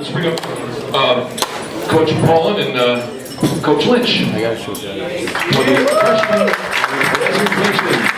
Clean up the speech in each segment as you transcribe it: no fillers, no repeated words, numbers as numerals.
Let's bring up Coach Paulin and Coach Lynch. I gotta show you. For the freshman presentation.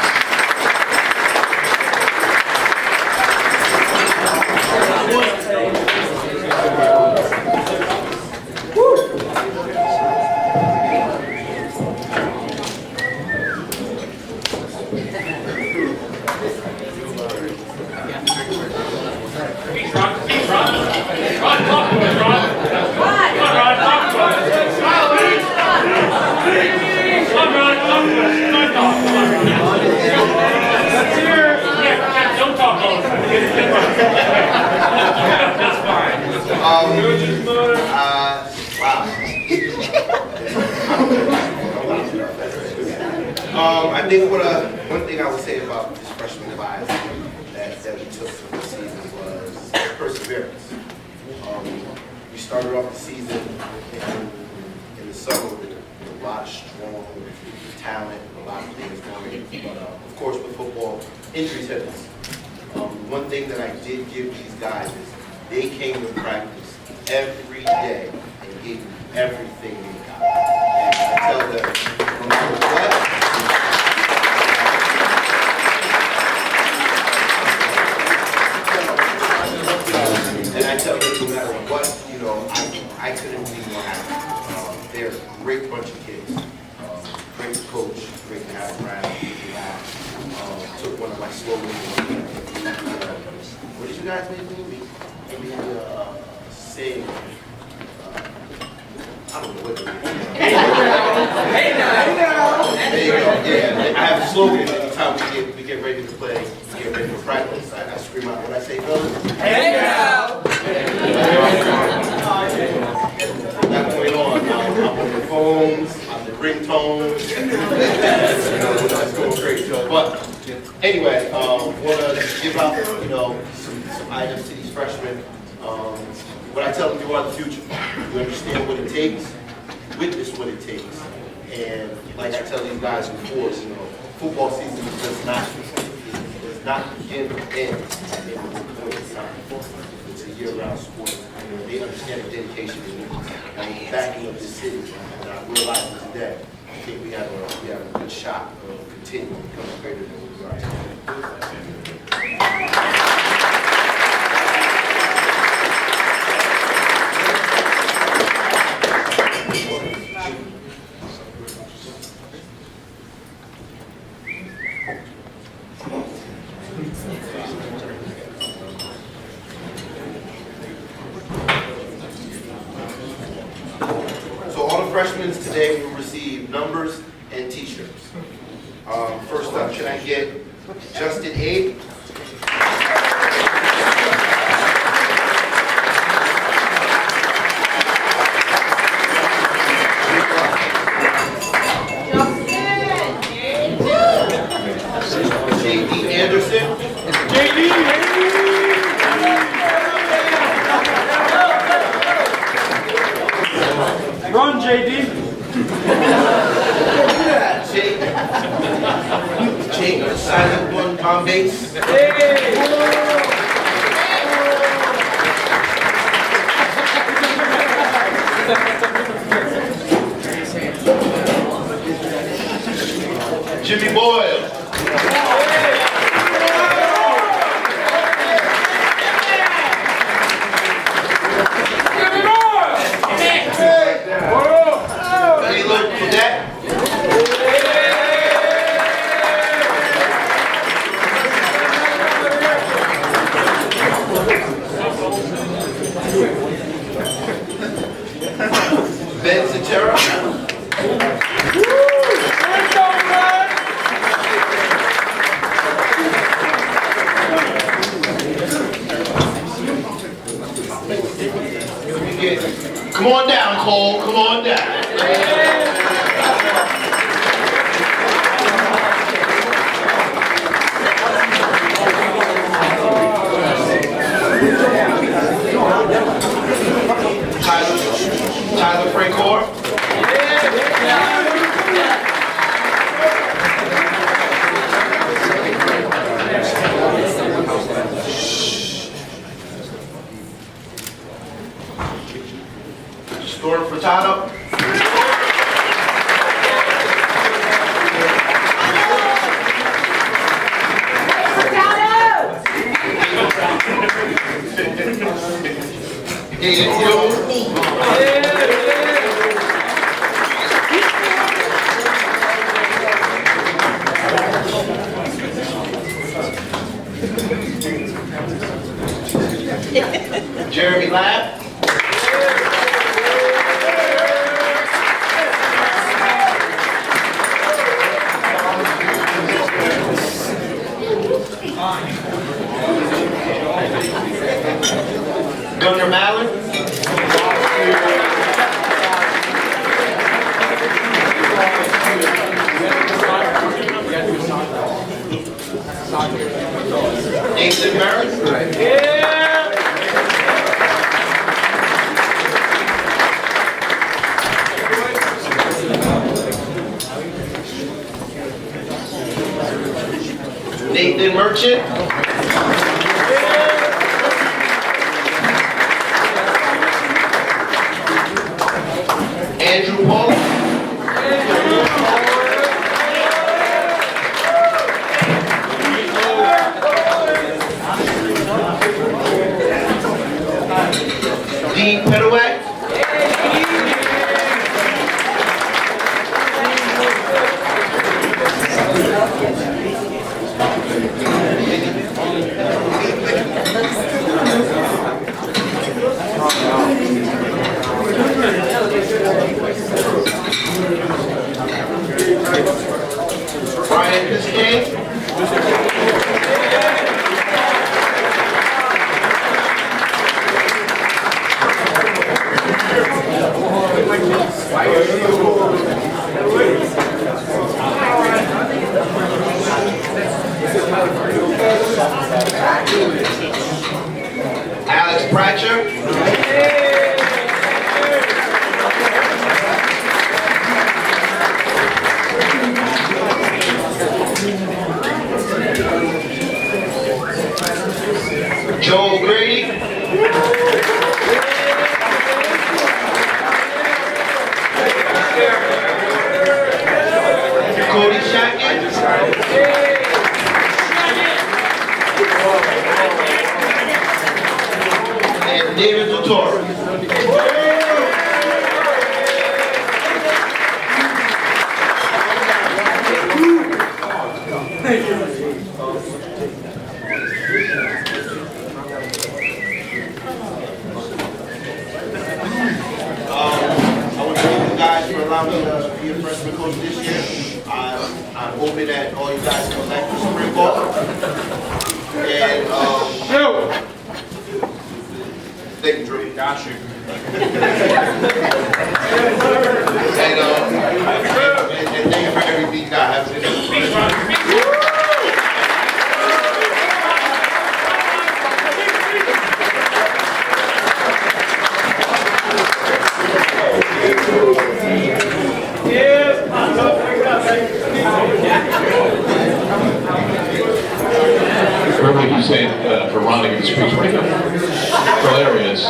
I think one thing I would say about this freshman class that we took from the season was perseverance. We started off the season in the summer with a lot of strong talent, a lot of things going. But of course, with football, injuries hit us. One thing that I did give these guys is they came to practice every day and gave me everything they got. And I tell them, no matter what, and I tell them no matter what, you know, I couldn't be more happy. They're a great bunch of kids. Great coach, great to have around. Took one of my slogans. What did you guys make me? We had a saying. I don't know what it is. Hey now! There you go. Yeah, I have a slogan anytime we get ready to play, we get ready for practice. I scream out what I say, fellas. Hey now! That point on, I'm on the phones, I'm the ringtones. It's going crazy. But anyway, want to give out, you know, some items to these freshmen. What I tell them, you are the future. You understand what it takes, witness what it takes. And like I tell these guys before, you know, football season does not begin or end at the point in time. It's a year-round sport. They understand the dedication and the backing of this city. And I realize today, I think we have a good shot of continuing to become greater than we are today. Freshmen today will receive numbers and t-shirts. First up, should I get Justin A? JD Anderson. Run, JD. Jake, silent one on base. Jimmy Boyle. Ben Cetera. Come on down, Cole. Come on down. Tyler Francor. Dora Furtado. Jeremy Lab. Gunnar Mallon. Nathan Merritt. Nathan Merchant. Andrew Paul. Dean Petaway. Brian Biscayne. Alex Pratcher. Joel Grady. Cody Shackett. And David Dutore. I want to thank you guys for allowing me to be a freshman coach this year. I'm hoping that all you guys come back for spring ball. And thank you, Drew. Got you. And thank you for everything you guys have been. Remember you saying for Ron to give a speech right now? Hilarious.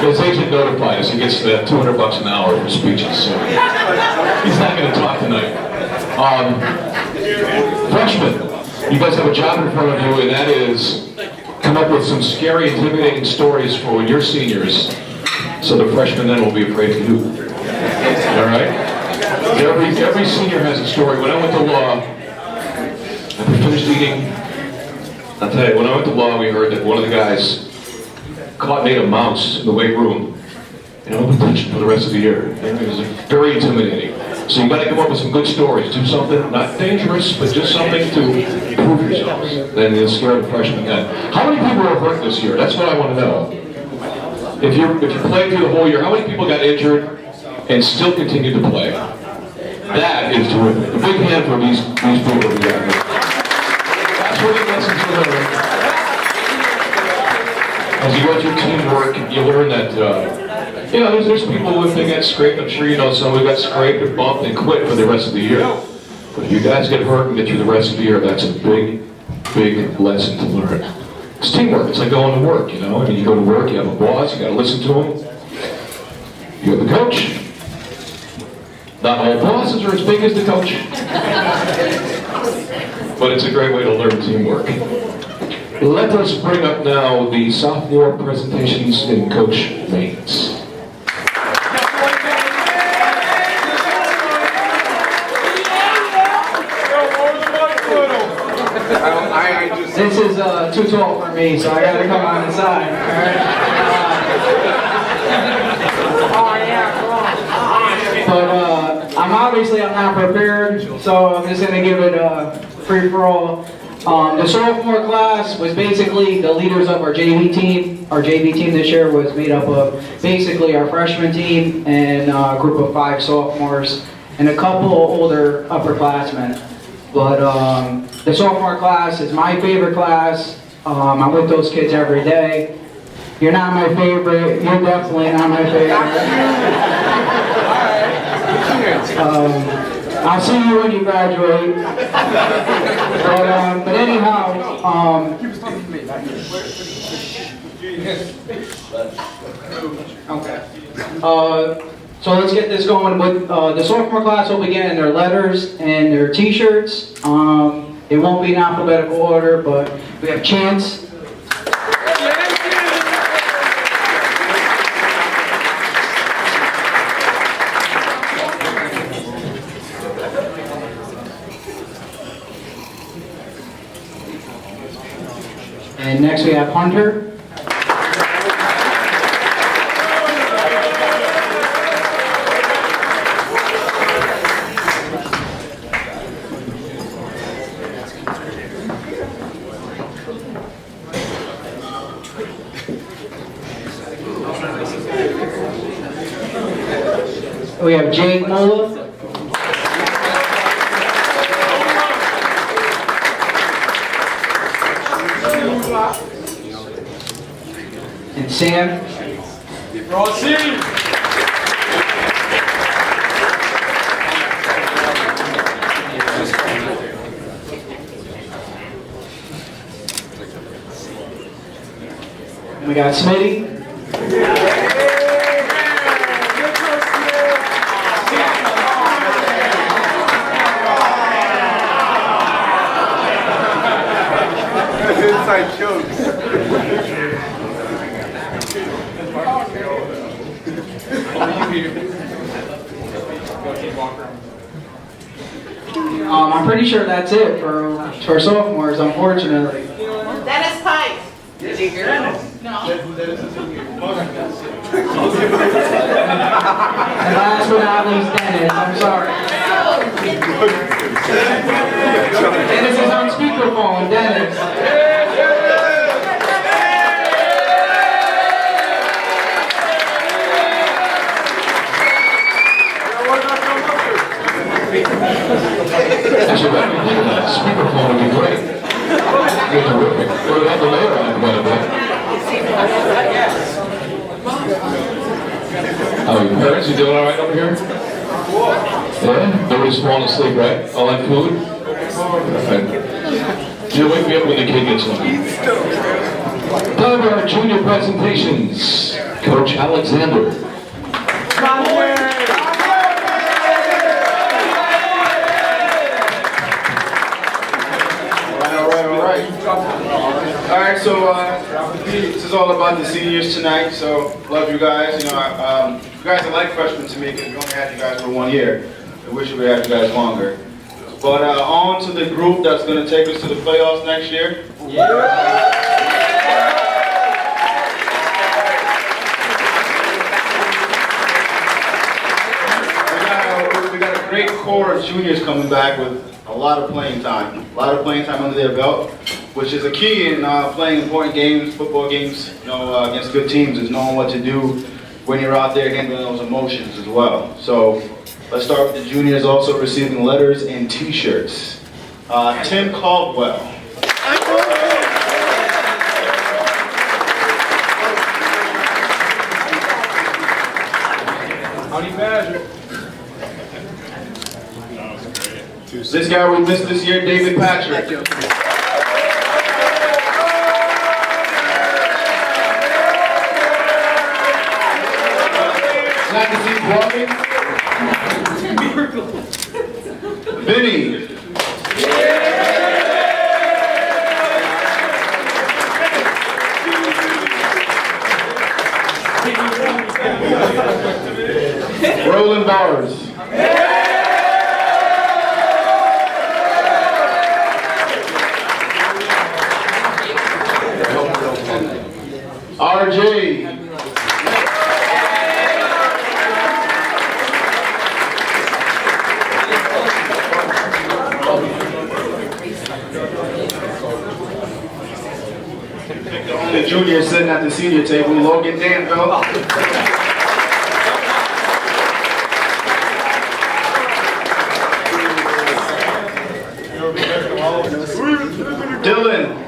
His agent notified us he gets $200 an hour for speeches, so he's not going to talk tonight. Freshmen, you guys have a job in front of you, and that is come up with some scary, intimidating stories for when you're seniors, so the freshmen then will be afraid to do. All right? Every senior has a story. When I went to law, I finished eating. I'll tell you, when I went to law, we heard that one of the guys made a mouse in the weight room and open tension for the rest of the year. And it was very intimidating. So you got to come up with some good stories. Do something not dangerous, but just something to prove yourselves. Then you'll scare the freshmen then. How many people are hurt this year? That's what I want to know. If you played through the whole year, how many people got injured and still continue to play? That is terrific. A big hand for these people we got here. That's what the lessons you learn. As you go through teamwork, you learn that, there's people, if they get scraped, I'm sure you know some who got scraped and bumped and quit for the rest of the year. But if you guys get hurt and get through the rest of the year, that's a big, big lesson to learn. It's teamwork. It's like going to work, I mean, you go to work, you have a boss, you got to listen to him. You're the coach. Not all bosses are as big as the coach. But it's a great way to learn teamwork. Let us bring up now the sophomore presentations in Coach Mains. This is too tall for me, so I gotta come on the side. But I'm not prepared, so I'm just gonna give it a free for all. The sophomore class was basically the leaders of our JV team. Our JV team this year was made up of basically our freshman team and a group of 5 sophomores and a couple older upperclassmen. But the sophomore class is my favorite class. I'm with those kids every day. You're not my favorite. You're definitely not my favorite. I'll see you when you graduate. But anyhow, okay. So let's get this going with the sophomore class will begin in their letters and their t-shirts. It won't be in alphabetical order, but we have Chance. And next we have Hunter. We have Jake Mola. And Sam. Proceed. We got Smitty. Inside jokes. I'm pretty sure that's it for sophomores, unfortunately. Dennis Pike. Did you hear it? No. And last but not least, Dennis. I'm sorry. Dennis is on speakerphone. Dennis. Actually, that speakerphone would be great. You're terrific. We'll have the mayor on quite a bit. How are your parents? You doing all right over here? Yeah? Nobody's falling asleep, right? All that food? Perfect. You wake me up when the kid gets home. Time for our junior presentations. Coach Alexander. Alright, so this is all about the seniors tonight, so love you guys. You know, you guys are like freshmen to me because we only had you guys for 1 year. I wish we had you guys longer. But on to the group that's going to take us to the playoffs next year. We got a great core of juniors coming back with a lot of playing time. A lot of playing time under their belt, which is a key in playing important games, football games, you know, against good teams, is knowing what to do when you're out there handling those emotions as well. So let's start with the juniors also receiving letters and t-shirts. Tim Caldwell. Honey Badger. This guy we missed this year, David Patrick. Glad to see Kwame. Vinny. Roland Bowers. RJ. The junior sitting at the senior table, Logan Danville. Dylan.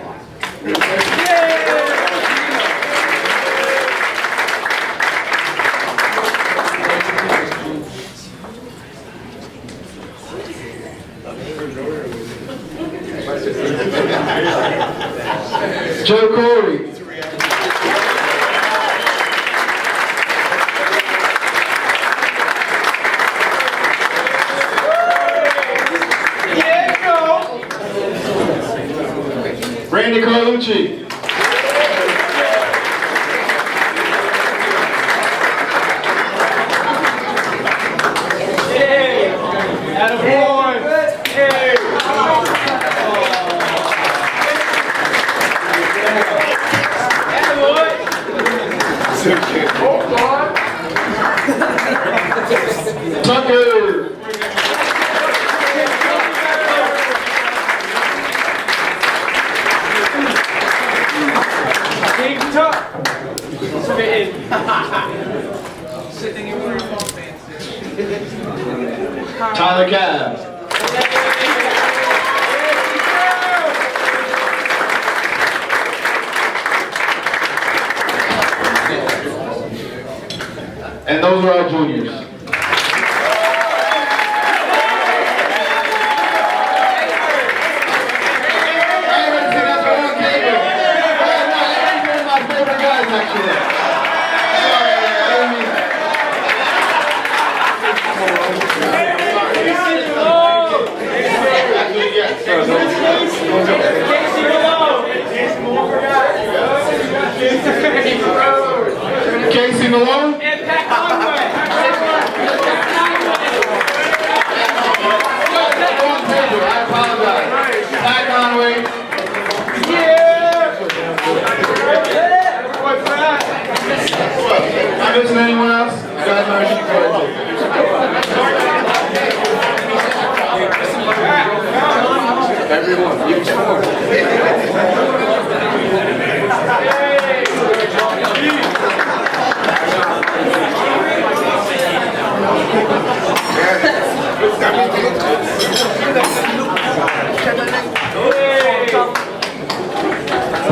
Joe Corey. Randy Carlucci. Tucker. Tyler Cav. And those are our juniors. Casey Malone. And Pat Conway. I apologize. Pat Conway. Yeah. Am I missing anyone else? You guys know you can go everyone. You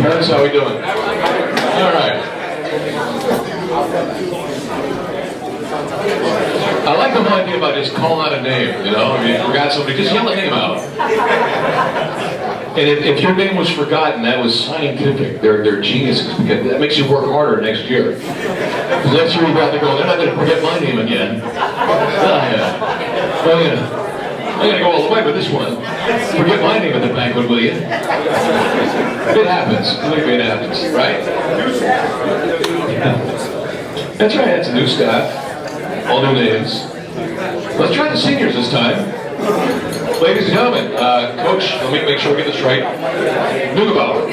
Parents, how we doing? All right. I like the whole idea about just calling out a name, you know? I mean, if you forgot somebody, just yell a name out. And if your name was forgotten, that was scientific. They're geniuses, because that makes you work harder next year. Because next year you got to go, they're not going to forget my name again. Oh, yeah. Oh, yeah. I'm going to go all the way with this one. Forget my name at the banquet, will you? It happens. Believe me, it happens, right? That's right, that's a new staff. All new names. Let's try the seniors this time. Ladies and gentlemen, Coach, let me make sure we get this right. Nugebauer.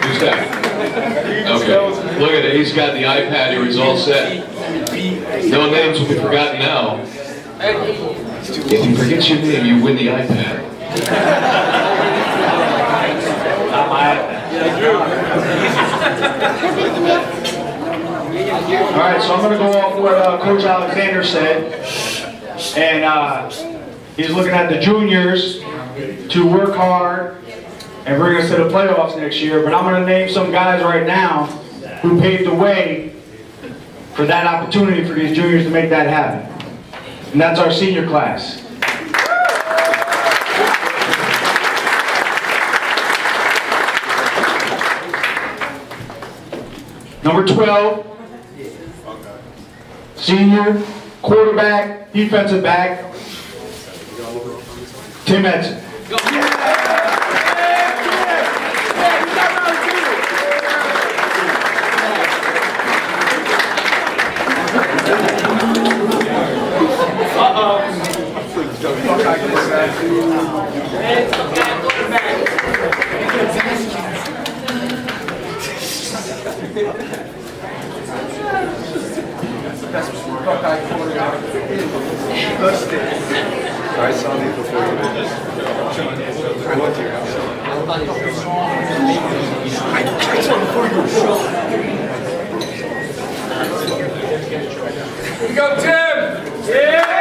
New staff. Okay. Look at it. He's got the iPad here. He's all set. No names will be forgotten now. If he forgets your name, you win the iPad. All right, so I'm going to go off what Coach Alexander said. And he's looking at the juniors to work hard and bring us to the playoffs next year. But I'm going to name some guys right now who paved the way for that opportunity for these juniors to make that happen. And that's our senior class. Number 12, senior, quarterback, defensive back, Tim Edson. I saw these before you did this. I went to your house. I saw before you were We go, Tim! Yeah!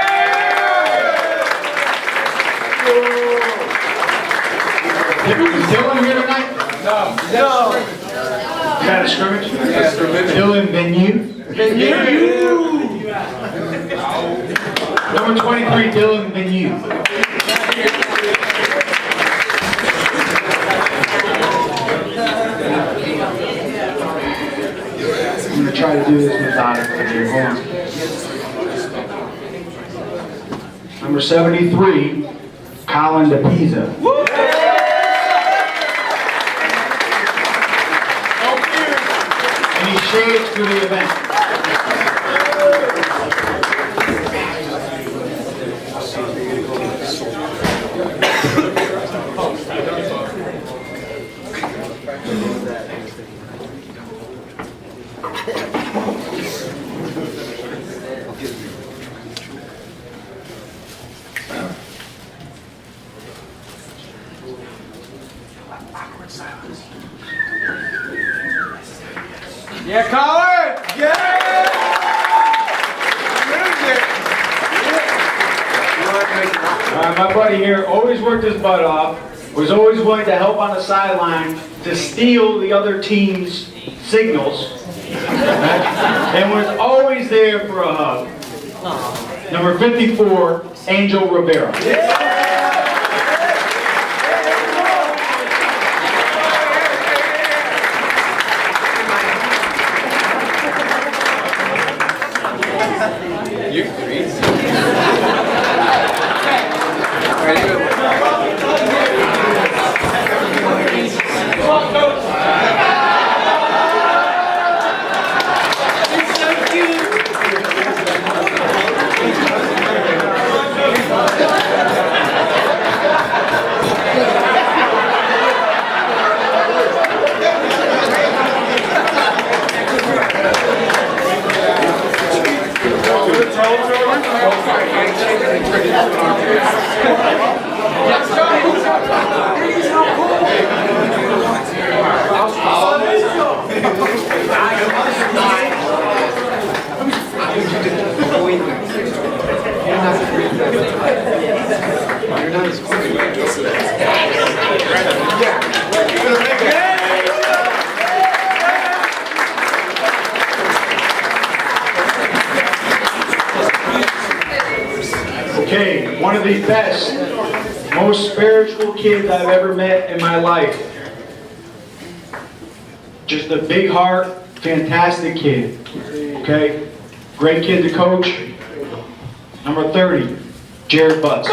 Is Dylan here tonight? No. Is that a scrimmage? Yeah, scrimmage. Dylan Venue. Number 23, Dylan Venue. I'm going to try to do this methodically here. Hold on. Number 73, Colin DePisa. Any shades to the event? Yeah, Colin! Yeah! My buddy here always worked his butt off, was always willing to help on the sideline to steal the other team's signals, and was always there for a hug. Number 54, Angel Rivera. Okay, one of the best, most spiritual kids I've ever met in my life. Just a big heart, fantastic kid. Okay, great kid to coach. Number 30, Jared Butts.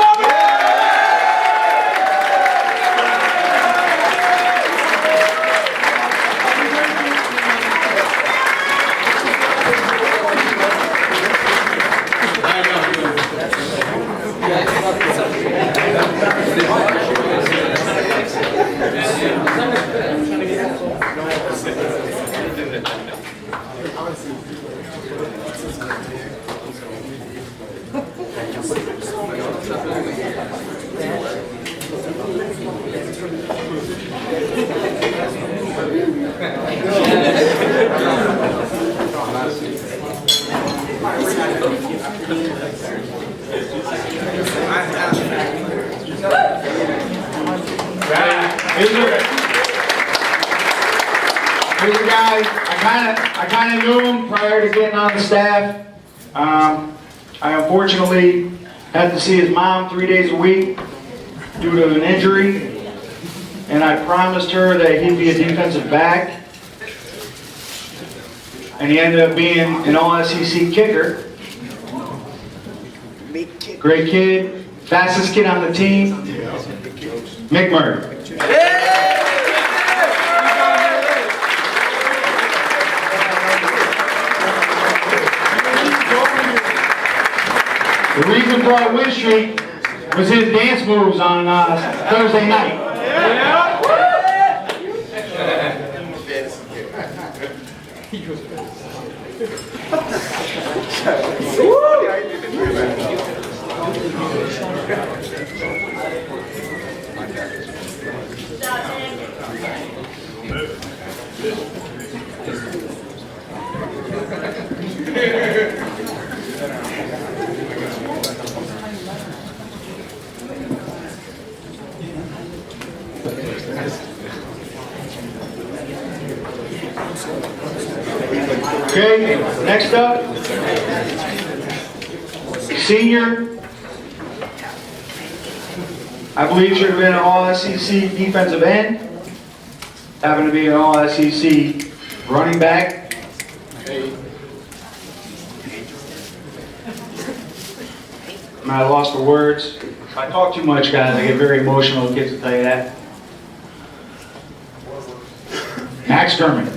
Here's a guy, I kind of knew him prior to getting on the staff. I unfortunately had to see his mom 3 days a week due to an injury, and I promised her that he'd be a defensive back. and he ended up being an all-SEC kicker. Great kid, fastest kid on the team, Mick Murray. The reason for our win streak was his dance moves on Thursday night. Okay, next up, senior. I believe should have been an all-SEC defensive end. Happened to be an all-SEC running back. I'm at a loss for words. If I talk too much, guys, I get very emotional. Kids will tell you that. Max German.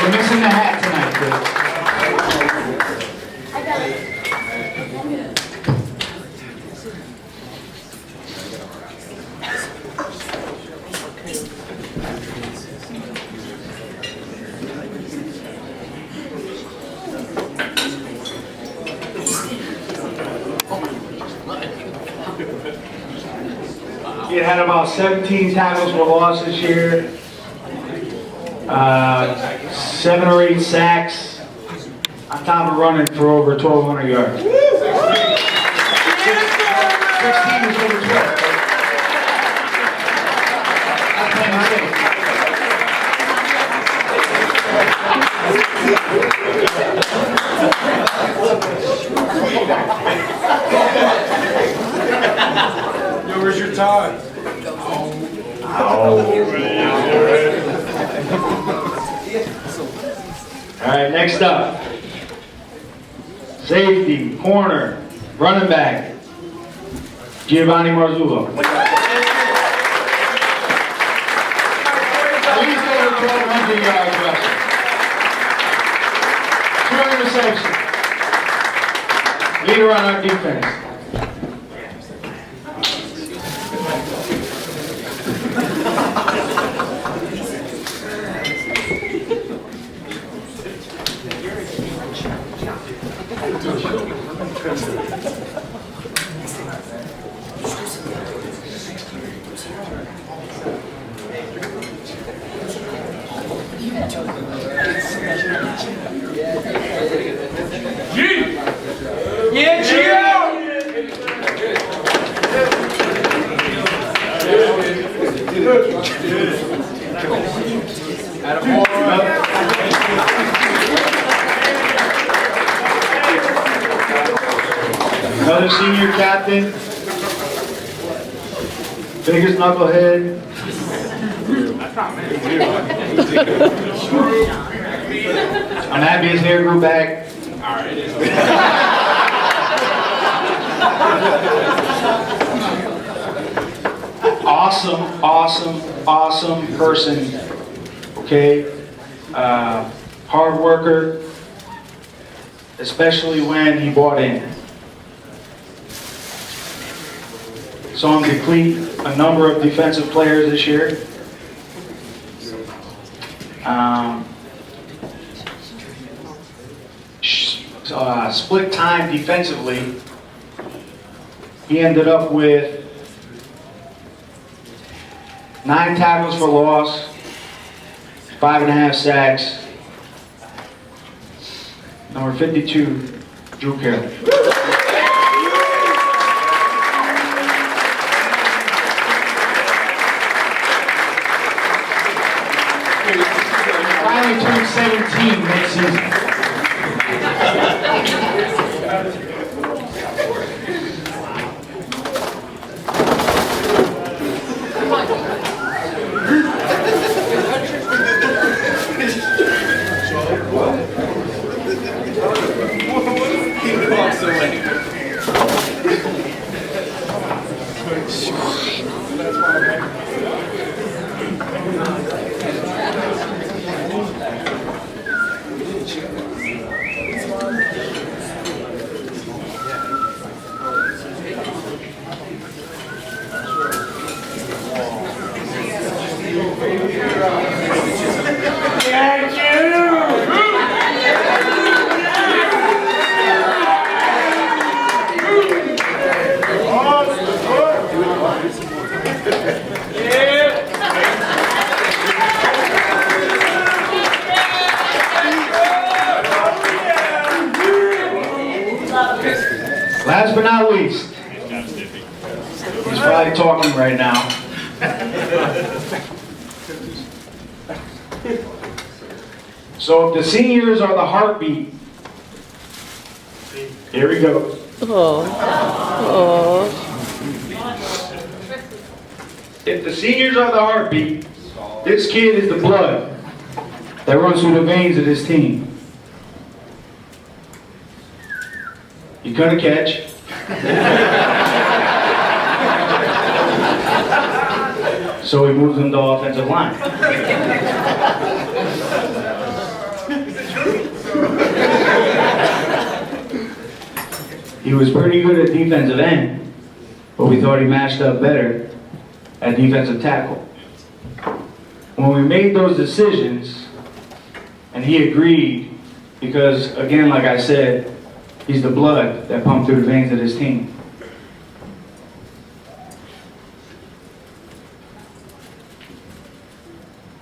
We're missing the hat tonight, kids. He had about 17 tackles for loss this year. 7 or 8 sacks, on top of running for over 1,200 yards. 16 is over 12. That's my mistake. Yo, where's your tie? All right, next up. Safety, corner, running back, Giovanni Marzullo. At least over 1,200 yards rushing. 2 interceptions. Leader on our defense. Yeah, Gio! Another senior captain, biggest knucklehead. I'm happy his hair grew back. Awesome person. Okay, hard worker, especially when he bought in. Saw him deplete a number of defensive players this year. Split time defensively. He ended up with 9 tackles for loss, 5.5 sacks. Number 52, Drew Carroll. Finally turned 17 next season. Last but not least, he's probably talking right now. So if the seniors are the heartbeat, here we go. If the seniors are the heartbeat, this kid is the blood that runs through the veins of this team. You gonna catch. So he moves him to offensive line. He was pretty good at defensive end, but we thought he matched up better at defensive tackle. When we made those decisions, and he agreed, because again, like I said, he's the blood that pumped through the veins of this team.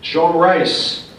Sean Rice